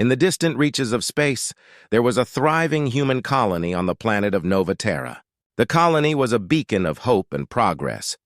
In the distant reaches of space, there was a thriving human colony on the planet of Nova Terra. The colony was a beacon of hope and progress,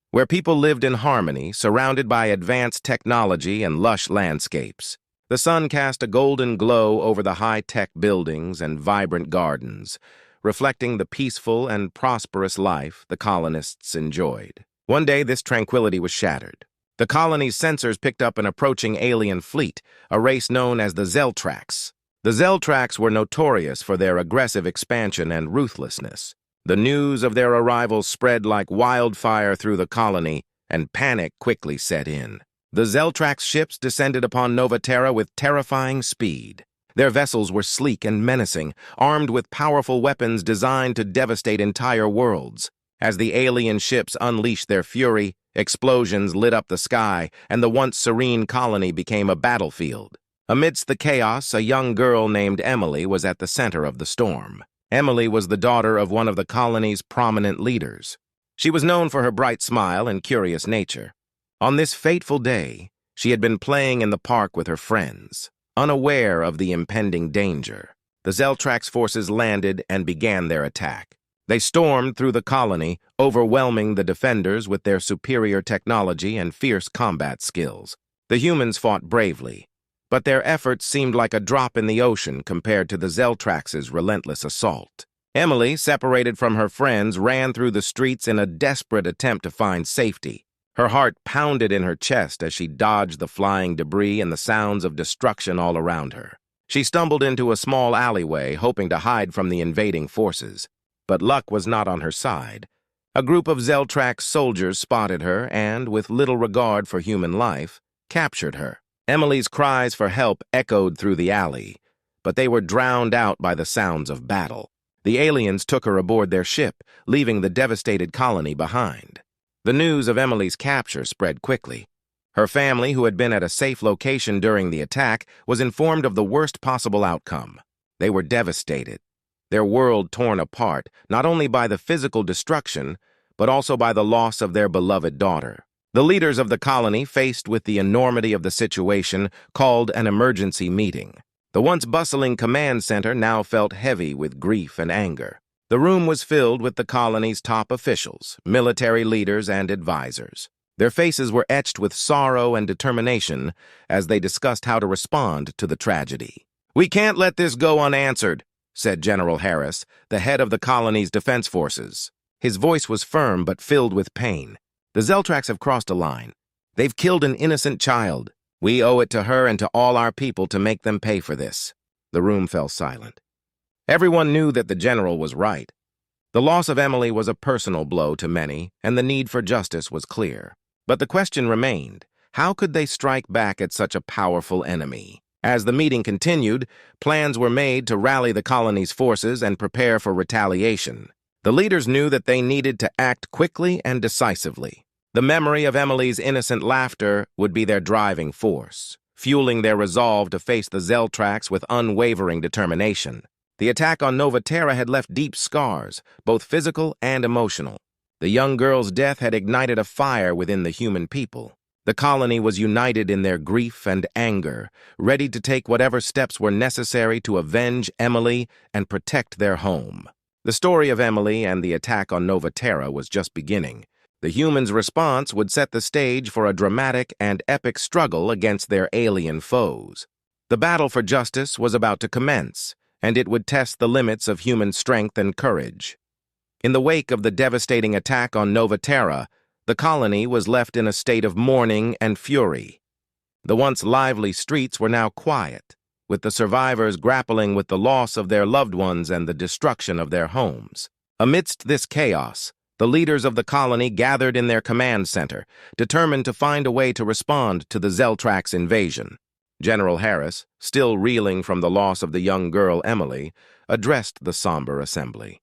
where people lived in harmony, surrounded by advanced technology and lush landscapes. The sun cast a golden glow over the high-tech buildings and vibrant gardens, reflecting the peaceful and prosperous life the colonists enjoyed. One day, this tranquility was shattered. The colony's sensors picked up an approaching alien fleet, a race known as the Zeltrax. The Zeltrax were notorious for their aggressive expansion and ruthlessness. The news of their arrival spread like wildfire through the colony, and panic quickly set in. The Zeltrax ships descended upon Nova Terra with terrifying speed. Their vessels were sleek and menacing, armed with powerful weapons designed to devastate entire worlds. As the alien ships unleashed their fury, explosions lit up the sky, and the once serene colony became a battlefield. Amidst the chaos, a young girl named Emily was at the center of the storm. Emily was the daughter of one of the colony's prominent leaders. She was known for her bright smile and curious nature. On this fateful day, she had been playing in the park with her friends, unaware of the impending danger. The Zeltrax forces landed and began their attack. They stormed through the colony, overwhelming the defenders with their superior technology and fierce combat skills. The humans fought bravely, but their efforts seemed like a drop in the ocean compared to the Zeltrax's relentless assault. Emily, separated from her friends, ran through the streets in a desperate attempt to find safety. Her heart pounded in her chest as she dodged the flying debris and the sounds of destruction all around her. She stumbled into a small alleyway, hoping to hide from the invading forces. But luck was not on her side. A group of Zeltrax soldiers spotted her and, with little regard for human life, captured her. Emily's cries for help echoed through the alley, but they were drowned out by the sounds of battle. The aliens took her aboard their ship, leaving the devastated colony behind. The news of Emily's capture spread quickly. Her family, who had been at a safe location during the attack, was informed of the worst possible outcome. They were devastated, their world torn apart, not only by the physical destruction, but also by the loss of their beloved daughter. The leaders of the colony, faced with the enormity of the situation, called an emergency meeting. The once bustling command center now felt heavy with grief and anger. The room was filled with the colony's top officials, military leaders, and advisors. Their faces were etched with sorrow and determination as they discussed how to respond to the tragedy. "We can't let this go unanswered," said General Harris, the head of the colony's defense forces. His voice was firm but filled with pain. "The Zeltrax have crossed a line. They've killed an innocent child. We owe it to her and to all our people to make them pay for this." The room fell silent. Everyone knew that the general was right. The loss of Emily was a personal blow to many, and the need for justice was clear. But the question remained, how could they strike back at such a powerful enemy? As the meeting continued, plans were made to rally the colony's forces and prepare for retaliation. The leaders knew that they needed to act quickly and decisively. The memory of Emily's innocent laughter would be their driving force, fueling their resolve to face the Zeltrax with unwavering determination. The attack on Nova Terra had left deep scars, both physical and emotional. The young girl's death had ignited a fire within the human people. The colony was united in their grief and anger, ready to take whatever steps were necessary to avenge Emily and protect their home. The story of Emily and the attack on Nova Terra was just beginning. The humans' response would set the stage for a dramatic and epic struggle against their alien foes. The battle for justice was about to commence, and it would test the limits of human strength and courage. In the wake of the devastating attack on Nova Terra, the colony was left in a state of mourning and fury. The once lively streets were now quiet, with the survivors grappling with the loss of their loved ones and the destruction of their homes. Amidst this chaos, the leaders of the colony gathered in their command center, determined to find a way to respond to the Zeltrax invasion. General Harris, still reeling from the loss of the young girl Emily, addressed the somber assembly.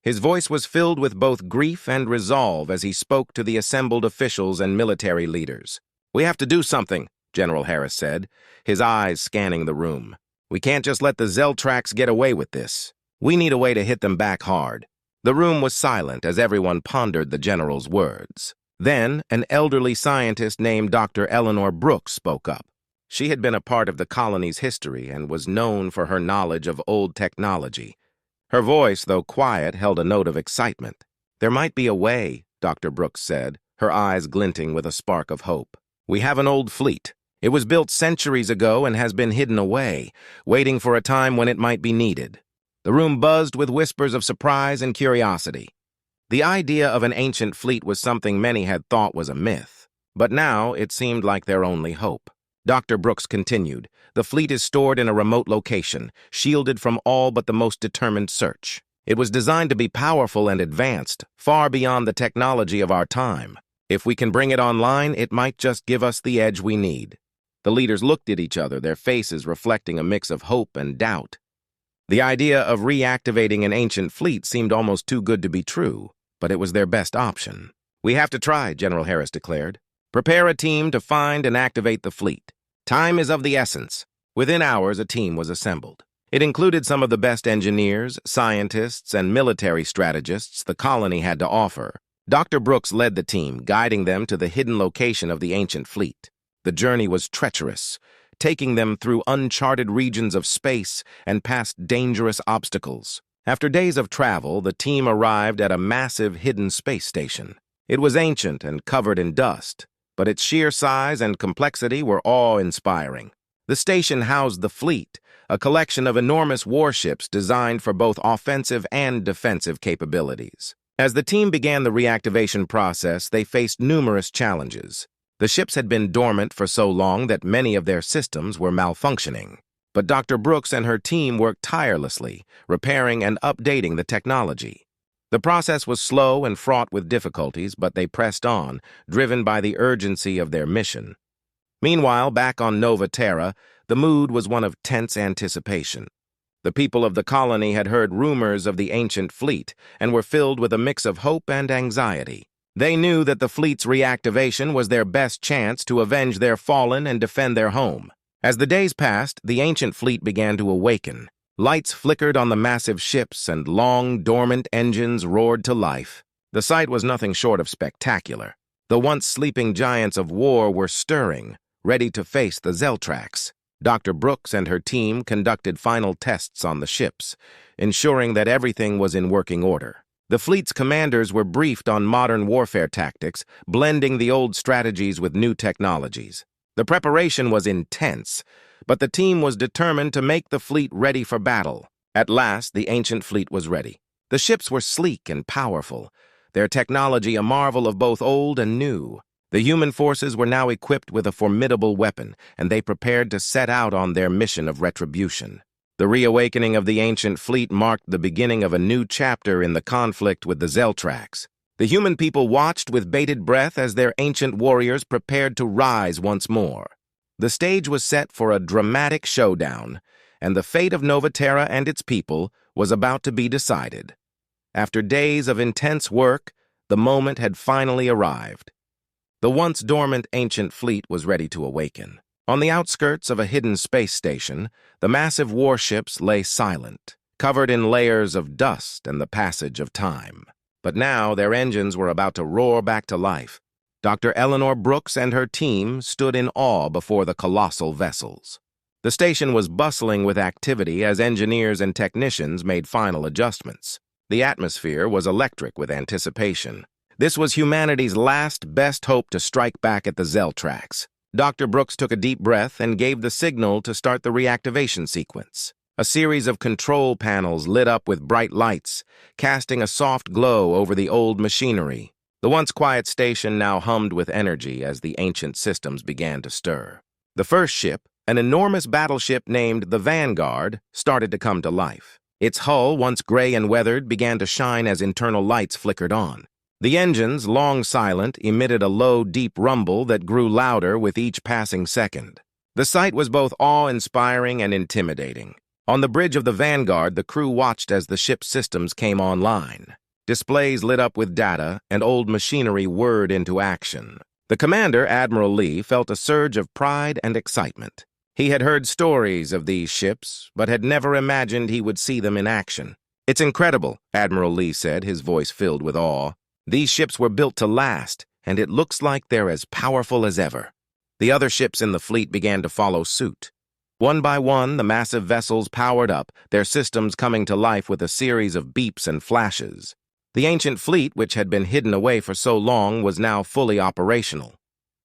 His voice was filled with both grief and resolve as he spoke to the assembled officials and military leaders. "We have to do something," General Harris said, his eyes scanning the room. "We can't just let the Zeltrax get away with this. We need a way to hit them back hard." The room was silent as everyone pondered the general's words. Then, an elderly scientist named Dr. Eleanor Brooks spoke up. She had been a part of the colony's history and was known for her knowledge of old technology. Her voice, though quiet, held a note of excitement. "There might be a way," Dr. Brooks said, her eyes glinting with a spark of hope. "We have an old fleet. It was built centuries ago and has been hidden away, waiting for a time when it might be needed." The room buzzed with whispers of surprise and curiosity. The idea of an ancient fleet was something many had thought was a myth, but now it seemed like their only hope. Dr. Brooks continued, "The fleet is stored in a remote location, shielded from all but the most determined search. It was designed to be powerful and advanced, far beyond the technology of our time. If we can bring it online, it might just give us the edge we need." The leaders looked at each other, their faces reflecting a mix of hope and doubt. The idea of reactivating an ancient fleet seemed almost too good to be true, but it was their best option. "We have to try," General Harris declared. "Prepare a team to find and activate the fleet. Time is of the essence." Within hours, a team was assembled. It included some of the best engineers, scientists, and military strategists the colony had to offer. Dr. Brooks led the team, guiding them to the hidden location of the ancient fleet. The journey was treacherous, taking them through uncharted regions of space and past dangerous obstacles. After days of travel, the team arrived at a massive hidden space station. It was ancient and covered in dust, but its sheer size and complexity were awe-inspiring. The station housed the fleet, a collection of enormous warships designed for both offensive and defensive capabilities. As the team began the reactivation process, they faced numerous challenges. The ships had been dormant for so long that many of their systems were malfunctioning. But Dr. Brooks and her team worked tirelessly, repairing and updating the technology. The process was slow and fraught with difficulties, but they pressed on, driven by the urgency of their mission. Meanwhile, back on Nova Terra, the mood was one of tense anticipation. The people of the colony had heard rumors of the ancient fleet and were filled with a mix of hope and anxiety. They knew that the fleet's reactivation was their best chance to avenge their fallen and defend their home. As the days passed, the ancient fleet began to awaken. Lights flickered on the massive ships and long, dormant engines roared to life. The sight was nothing short of spectacular. The once sleeping giants of war were stirring, ready to face the Zeltrax. Dr. Brooks and her team conducted final tests on the ships, ensuring that everything was in working order. The fleet's commanders were briefed on modern warfare tactics, blending the old strategies with new technologies. The preparation was intense, but the team was determined to make the fleet ready for battle. At last, the ancient fleet was ready. The ships were sleek and powerful, their technology a marvel of both old and new. The human forces were now equipped with a formidable weapon, and they prepared to set out on their mission of retribution. The reawakening of the ancient fleet marked the beginning of a new chapter in the conflict with the Zeltrax. The human people watched with bated breath as their ancient warriors prepared to rise once more. The stage was set for a dramatic showdown, and the fate of Nova Terra and its people was about to be decided. After days of intense work, the moment had finally arrived. The once dormant ancient fleet was ready to awaken. On the outskirts of a hidden space station, the massive warships lay silent, covered in layers of dust and the passage of time. But now their engines were about to roar back to life. Dr. Eleanor Brooks and her team stood in awe before the colossal vessels. The station was bustling with activity as engineers and technicians made final adjustments. The atmosphere was electric with anticipation. This was humanity's last best hope to strike back at the Zeltrax. Dr. Brooks took a deep breath and gave the signal to start the reactivation sequence. A series of control panels lit up with bright lights, casting a soft glow over the old machinery. The once quiet station now hummed with energy as the ancient systems began to stir. The first ship, an enormous battleship named the Vanguard, started to come to life. Its hull, once gray and weathered, began to shine as internal lights flickered on. The engines, long silent, emitted a low, deep rumble that grew louder with each passing second. The sight was both awe-inspiring and intimidating. On the bridge of the Vanguard, the crew watched as the ship's systems came online. Displays lit up with data, and old machinery whirred into action. The commander, Admiral Lee, felt a surge of pride and excitement. He had heard stories of these ships, but had never imagined he would see them in action. "It's incredible," Admiral Lee said, his voice filled with awe. "These ships were built to last, and it looks like they're as powerful as ever." The other ships in the fleet began to follow suit. One by one, the massive vessels powered up, their systems coming to life with a series of beeps and flashes. The ancient fleet, which had been hidden away for so long, was now fully operational.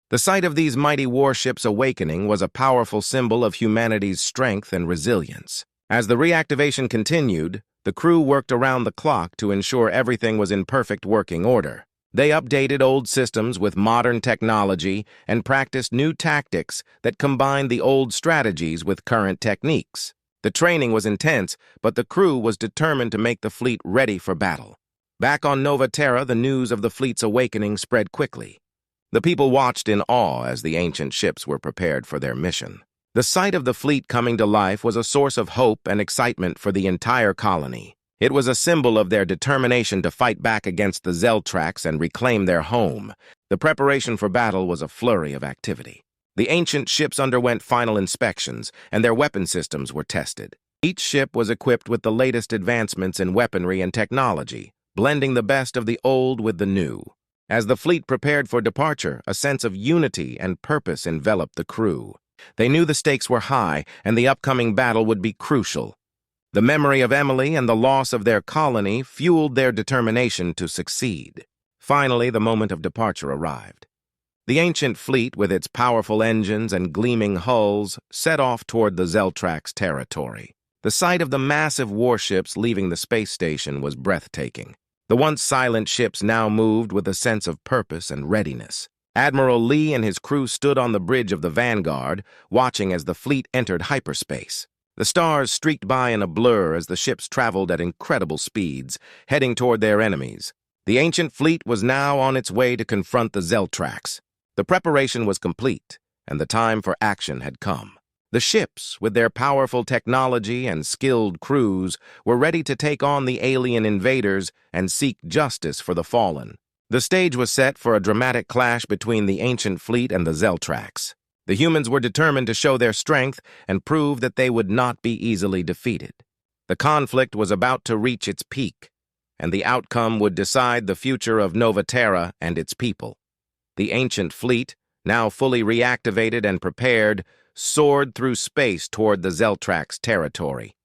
The sight of these mighty warships awakening was a powerful symbol of humanity's strength and resilience. As the reactivation continued, the crew worked around the clock to ensure everything was in perfect working order. They updated old systems with modern technology and practiced new tactics that combined the old strategies with current techniques. The training was intense, but the crew was determined to make the fleet ready for battle. Back on Nova Terra, the news of the fleet's awakening spread quickly. The people watched in awe as the ancient ships were prepared for their mission. The sight of the fleet coming to life was a source of hope and excitement for the entire colony. It was a symbol of their determination to fight back against the Zeltrax and reclaim their home. The preparation for battle was a flurry of activity. The ancient ships underwent final inspections, and their weapon systems were tested. Each ship was equipped with the latest advancements in weaponry and technology, blending the best of the old with the new. As the fleet prepared for departure, a sense of unity and purpose enveloped the crew. They knew the stakes were high, and the upcoming battle would be crucial. The memory of Emily and the loss of their colony fueled their determination to succeed. Finally, the moment of departure arrived. The ancient fleet, with its powerful engines and gleaming hulls, set off toward the Zeltrax territory. The sight of the massive warships leaving the space station was breathtaking. The once silent ships now moved with a sense of purpose and readiness. Admiral Lee and his crew stood on the bridge of the Vanguard, watching as the fleet entered hyperspace. The stars streaked by in a blur as the ships traveled at incredible speeds, heading toward their enemies. The ancient fleet was now on its way to confront the Zeltrax. The preparation was complete, and the time for action had come. The ships, with their powerful technology and skilled crews, were ready to take on the alien invaders and seek justice for the fallen. The stage was set for a dramatic clash between the ancient fleet and the Zeltrax. The humans were determined to show their strength and prove that they would not be easily defeated. The conflict was about to reach its peak, and the outcome would decide the future of Nova Terra and its people. The ancient fleet, now fully reactivated and prepared, soared through space toward the Zeltrax territory.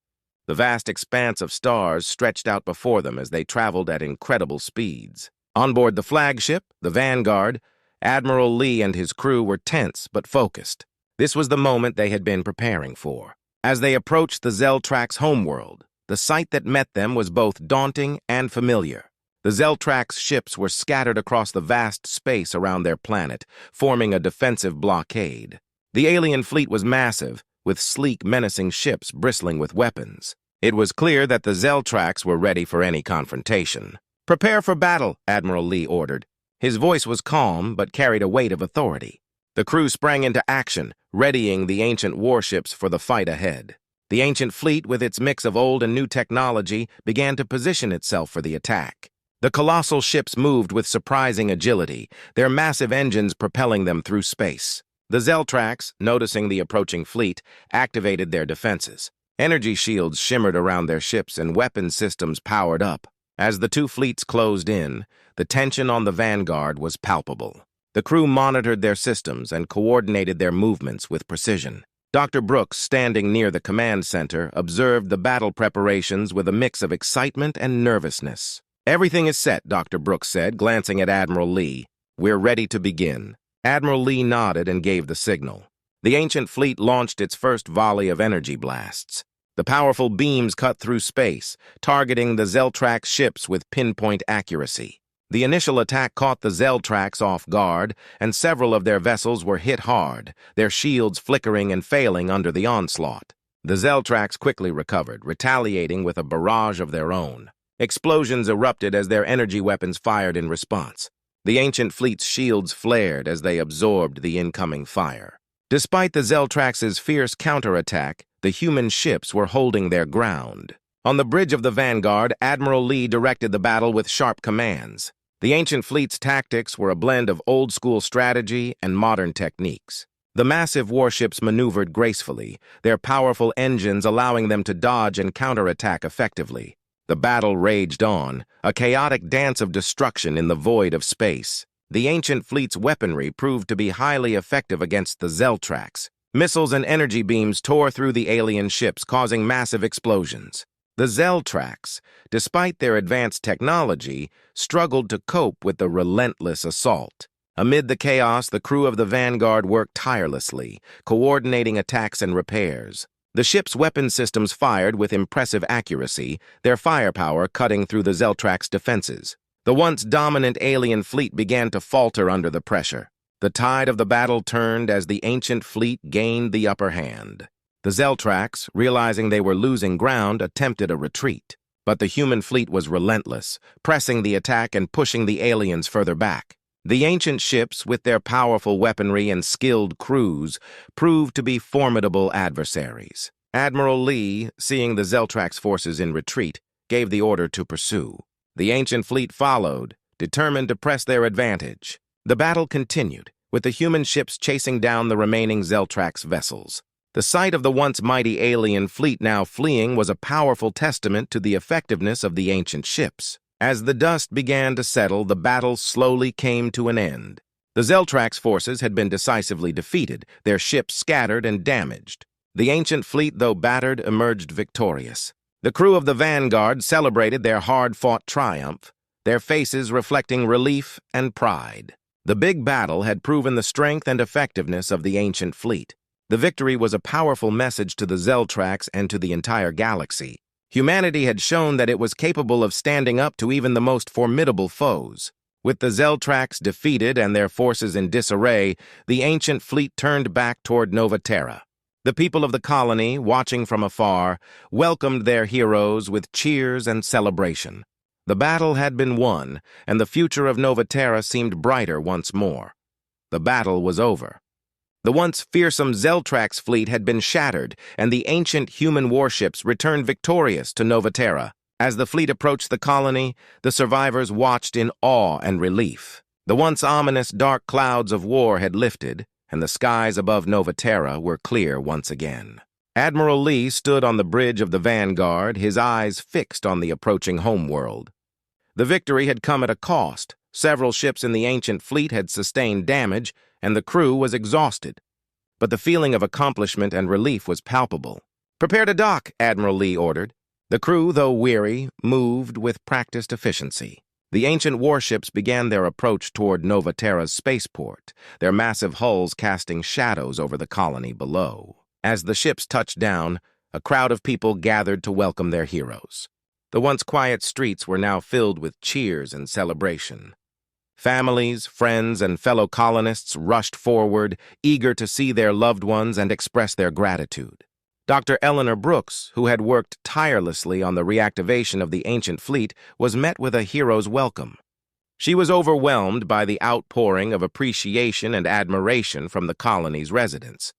The vast expanse of stars stretched out before them as they traveled at incredible speeds. On board the flagship, the Vanguard, Admiral Lee and his crew were tense but focused. This was the moment they had been preparing for. As they approached the Zeltrax homeworld, the sight that met them was both daunting and familiar. The Zeltrax ships were scattered across the vast space around their planet, forming a defensive blockade. The alien fleet was massive, with sleek, menacing ships bristling with weapons. It was clear that the Zeltrax were ready for any confrontation. "Prepare for battle," Admiral Lee ordered. His voice was calm, but carried a weight of authority. The crew sprang into action, readying the ancient warships for the fight ahead. The ancient fleet, with its mix of old and new technology, began to position itself for the attack. The colossal ships moved with surprising agility, their massive engines propelling them through space. The Zeltrax, noticing the approaching fleet, activated their defenses. Energy shields shimmered around their ships and weapon systems powered up. As the two fleets closed in, the tension on the Vanguard was palpable. The crew monitored their systems and coordinated their movements with precision. Dr. Brooks, standing near the command center, observed the battle preparations with a mix of excitement and nervousness. "Everything is set," Dr. Brooks said, glancing at Admiral Lee. "We're ready to begin." Admiral Lee nodded and gave the signal. The ancient fleet launched its first volley of energy blasts. The powerful beams cut through space, targeting the Zeltrax ships with pinpoint accuracy. The initial attack caught the Zeltrax off guard, and several of their vessels were hit hard, their shields flickering and failing under the onslaught. The Zeltrax quickly recovered, retaliating with a barrage of their own. Explosions erupted as their energy weapons fired in response. The ancient fleet's shields flared as they absorbed the incoming fire. Despite the Zeltrax's fierce counterattack, the human ships were holding their ground. On the bridge of the Vanguard, Admiral Lee directed the battle with sharp commands. The ancient fleet's tactics were a blend of old-school strategy and modern techniques. The massive warships maneuvered gracefully, their powerful engines allowing them to dodge and counterattack effectively. The battle raged on, a chaotic dance of destruction in the void of space. The ancient fleet's weaponry proved to be highly effective against the Zeltrax. Missiles and energy beams tore through the alien ships, causing massive explosions. The Zeltrax, despite their advanced technology, struggled to cope with the relentless assault. Amid the chaos, the crew of the Vanguard worked tirelessly, coordinating attacks and repairs. The ship's weapon systems fired with impressive accuracy, their firepower cutting through the Zeltrax defenses. The once dominant alien fleet began to falter under the pressure. The tide of the battle turned as the ancient fleet gained the upper hand. The Zeltrax, realizing they were losing ground, attempted a retreat. But the human fleet was relentless, pressing the attack and pushing the aliens further back. The ancient ships, with their powerful weaponry and skilled crews, proved to be formidable adversaries. Admiral Lee, seeing the Zeltrax forces in retreat, gave the order to pursue. The ancient fleet followed, determined to press their advantage. The battle continued, with the human ships chasing down the remaining Zeltrax vessels. The sight of the once mighty alien fleet now fleeing was a powerful testament to the effectiveness of the ancient ships. As the dust began to settle, the battle slowly came to an end. The Zeltrax forces had been decisively defeated, their ships scattered and damaged. The ancient fleet, though battered, emerged victorious. The crew of the Vanguard celebrated their hard-fought triumph, their faces reflecting relief and pride. The big battle had proven the strength and effectiveness of the ancient fleet. The victory was a powerful message to the Zeltrax and to the entire galaxy. Humanity had shown that it was capable of standing up to even the most formidable foes. With the Zeltrax defeated and their forces in disarray, the ancient fleet turned back toward Novaterra. The people of the colony, watching from afar, welcomed their heroes with cheers and celebration. The battle had been won, and the future of Novaterra seemed brighter once more. The battle was over. The once fearsome Zeltrax fleet had been shattered, and the ancient human warships returned victorious to Novaterra. As the fleet approached the colony, the survivors watched in awe and relief. The once ominous dark clouds of war had lifted, and the skies above Novaterra were clear once again. Admiral Lee stood on the bridge of the Vanguard, his eyes fixed on the approaching homeworld. The victory had come at a cost. Several ships in the ancient fleet had sustained damage, and the crew was exhausted. But the feeling of accomplishment and relief was palpable. "Prepare to dock," Admiral Lee ordered. The crew, though weary, moved with practiced efficiency. The ancient warships began their approach toward Novaterra's spaceport, their massive hulls casting shadows over the colony below. As the ships touched down, a crowd of people gathered to welcome their heroes. The once quiet streets were now filled with cheers and celebration. Families, friends, and fellow colonists rushed forward, eager to see their loved ones and express their gratitude. Dr. Eleanor Brooks, who had worked tirelessly on the reactivation of the ancient fleet, was met with a hero's welcome. She was overwhelmed by the outpouring of appreciation and admiration from the colony's residents.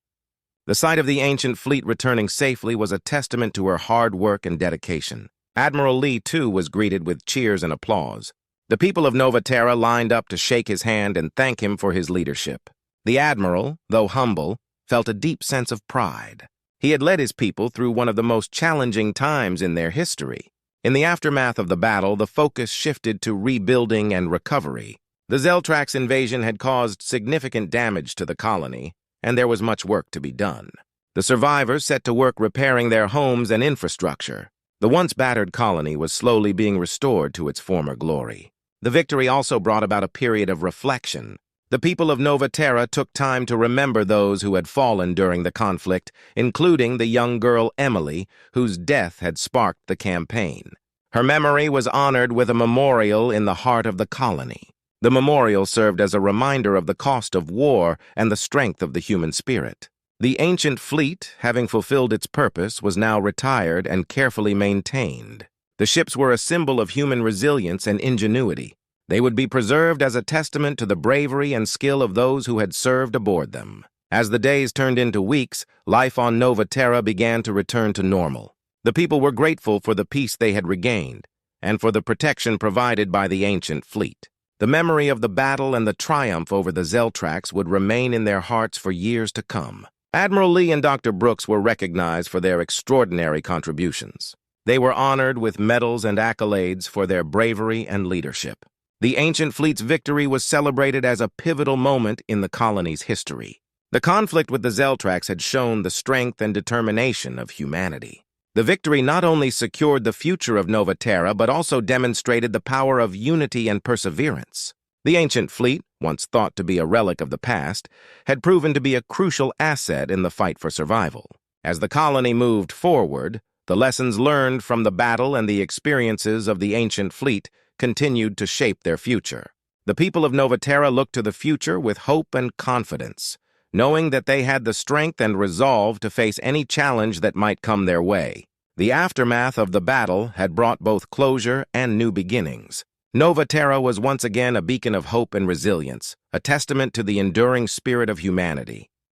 The sight of the ancient fleet returning safely was a testament to her hard work and dedication. Admiral Lee, too, was greeted with cheers and applause. The people of Novaterra lined up to shake his hand and thank him for his leadership. The admiral, though humble, felt a deep sense of pride. He had led his people through one of the most challenging times in their history. In the aftermath of the battle, the focus shifted to rebuilding and recovery. The Zeltrax invasion had caused significant damage to the colony, and there was much work to be done. The survivors set to work repairing their homes and infrastructure. The once battered colony was slowly being restored to its former glory. The victory also brought about a period of reflection. The people of Novaterra took time to remember those who had fallen during the conflict, including the young girl Emily, whose death had sparked the campaign. Her memory was honored with a memorial in the heart of the colony. The memorial served as a reminder of the cost of war and the strength of the human spirit. The ancient fleet, having fulfilled its purpose, was now retired and carefully maintained. The ships were a symbol of human resilience and ingenuity. They would be preserved as a testament to the bravery and skill of those who had served aboard them. As the days turned into weeks, life on Novaterra began to return to normal. The people were grateful for the peace they had regained, and for the protection provided by the ancient fleet. The memory of the battle and the triumph over the Zeltrax would remain in their hearts for years to come. Admiral Lee and Dr. Brooks were recognized for their extraordinary contributions. They were honored with medals and accolades for their bravery and leadership. The ancient fleet's victory was celebrated as a pivotal moment in the colony's history. The conflict with the Zeltrax had shown the strength and determination of humanity. The victory not only secured the future of Nova Terra, but also demonstrated the power of unity and perseverance. The ancient fleet, once thought to be a relic of the past, had proven to be a crucial asset in the fight for survival. As the colony moved forward, the lessons learned from the battle and the experiences of the ancient fleet continued to shape their future. The people of Nova Terra looked to the future with hope and confidence, knowing that they had the strength and resolve to face any challenge that might come their way. The aftermath of the battle had brought both closure and new beginnings. Nova Terra was once again a beacon of hope and resilience, a testament to the enduring spirit of humanity.